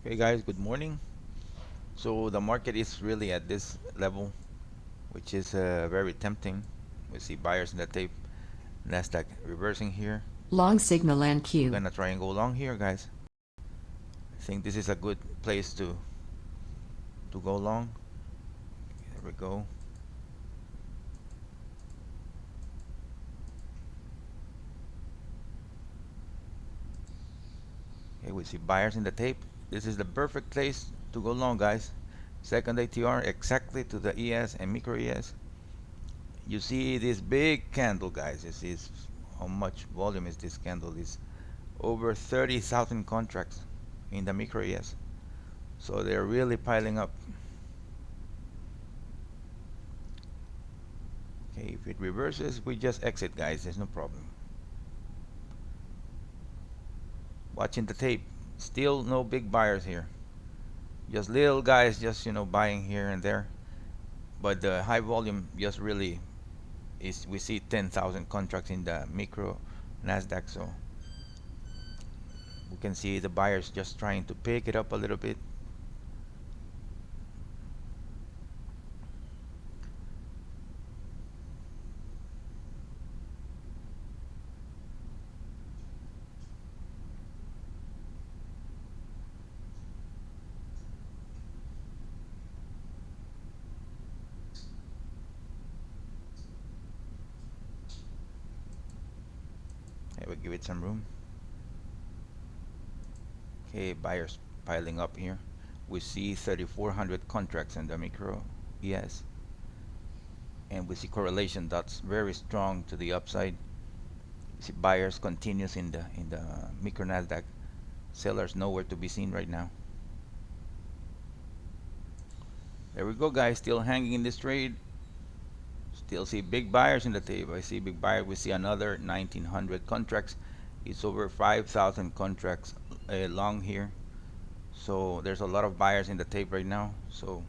Hey guys, good morning. So the market is really at this level, which is very tempting. We see buyers in the tape, Nasdaq reversing here. Long signal and We're Q. gonna try and go long here, guys. I think this is a good place to go long. There we go. Okay, we see buyers in the tape. This is the perfect place to go long, guys. Second ATR exactly to the ES and micro ES. You see this big candle, guys. This is how much volume is this candle? Is over 30,000 contracts in the micro ES. So they're really piling up. Okay, if it reverses, we just exit, guys. There's no problem. Watching the tape. Still no big buyers here. Just little guys just, buying here and there. But the high volume just really is, we see 10,000 contracts in the micro Nasdaq. So we can see the buyers just trying to pick it up a little bit. Okay, we'll give it some room. Okay, buyers piling up here. We see 3,400 contracts in the micro ES, and we see correlation that's very strong to the upside. We see buyers continues in the micro Nasdaq. Sellers nowhere to be seen right now. There we go, guys. Still hanging in this trade. Still see big buyers in the table. I see big buyer. We see another 1,900 contracts. It's over 5,000 contracts long here. So there's a lot of buyers in the tape right now. So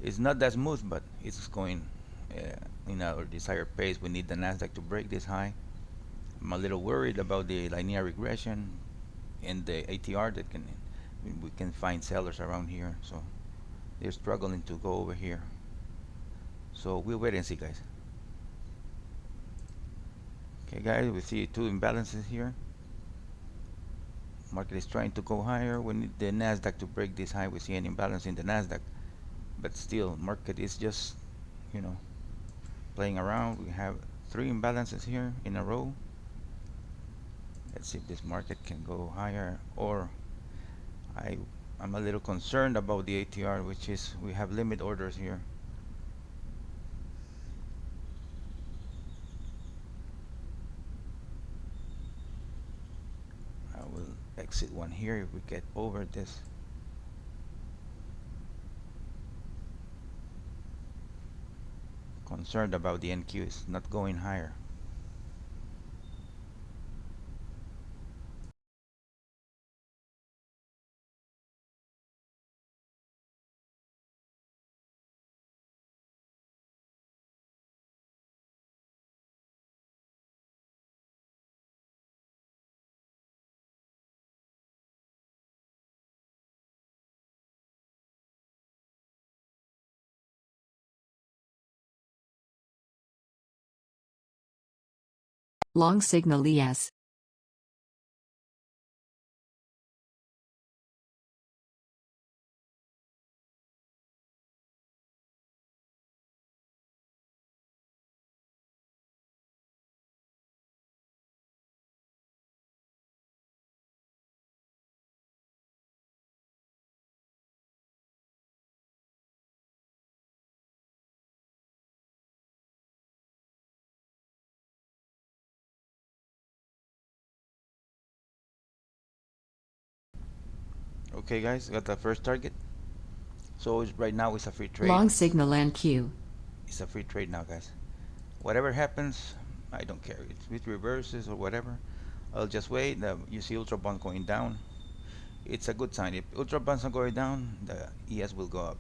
it's not that smooth, but it's going in our desired pace. We need the Nasdaq to break this high. I'm a little worried about the linear regression and the ATR that we can find sellers around here. So they're struggling to go over here. So we'll wait and see, guys. Okay, guys, we see two imbalances here. Market is trying to go higher. We need the Nasdaq to break this high. We see an imbalance in the Nasdaq, but still, market is just, you know, playing around. We have three imbalances here in a row. Let's see if this market can go higher, or I, I'm a little concerned about the ATR, which is we have limit orders here. I will exit one here if we get over this. Concerned about the NQ is not going higher. Long signal ES. Okay, guys, got the first target. So right now it's a free trade. Long signal and Q. It's a free trade now, guys. Whatever happens, I don't care. If it reverses or whatever, I'll just wait. You see ultra bond going down. It's a good sign. If ultra bonds are going down, the ES will go up.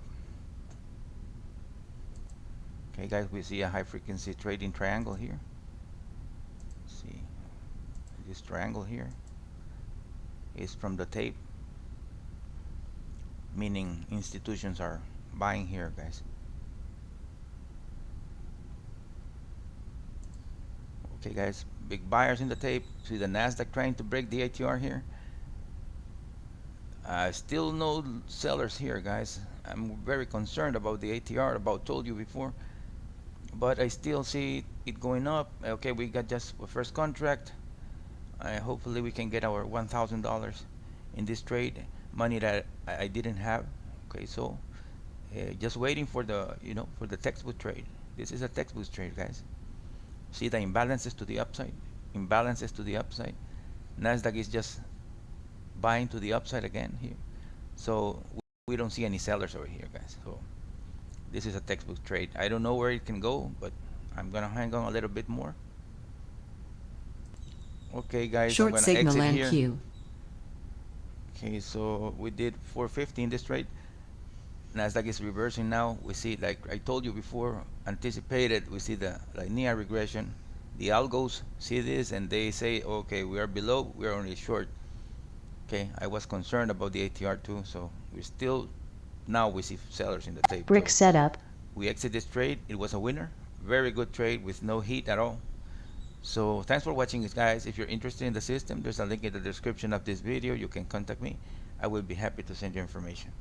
Okay, guys, we see a high frequency trading triangle here. See, this triangle here is from the tape. meaning institutions are buying here, guys. Okay, guys, big buyers in the tape. See the Nasdaq trying to break the ATR here. Still no sellers here, guys. I'm very concerned about the ATR, about told you before, but I still see it going up. Okay, we got just a first contract. Hopefully we can get our $1,000 in this trade, money that I didn't have. Okay, so just waiting for the, for the textbook trade. This is a textbook trade, guys. See the imbalances to the upside, imbalances to the upside. Nasdaq is just buying to the upside again here. So we don't see any sellers over here, guys. So this is a textbook trade. I don't know where it can go, but I'm gonna hang on a little bit more. Okay, guys, I'm Short gonna signal exit and here. Q. Okay, so we did 450 in this trade. Nasdaq is reversing now. We see, like I told you before, anticipated. We see the linear regression. The algos see this and they say, okay, we are below. We are only short. Okay, I was concerned about the ATR too, so we still now we see sellers in the tape. Brick So setup. we exit this trade. It was a winner. Very good trade with no heat at all. So thanks for watching this, guys. If you're interested in the system, there's a link in the description of this video. You can contact me. I will be happy to send you information.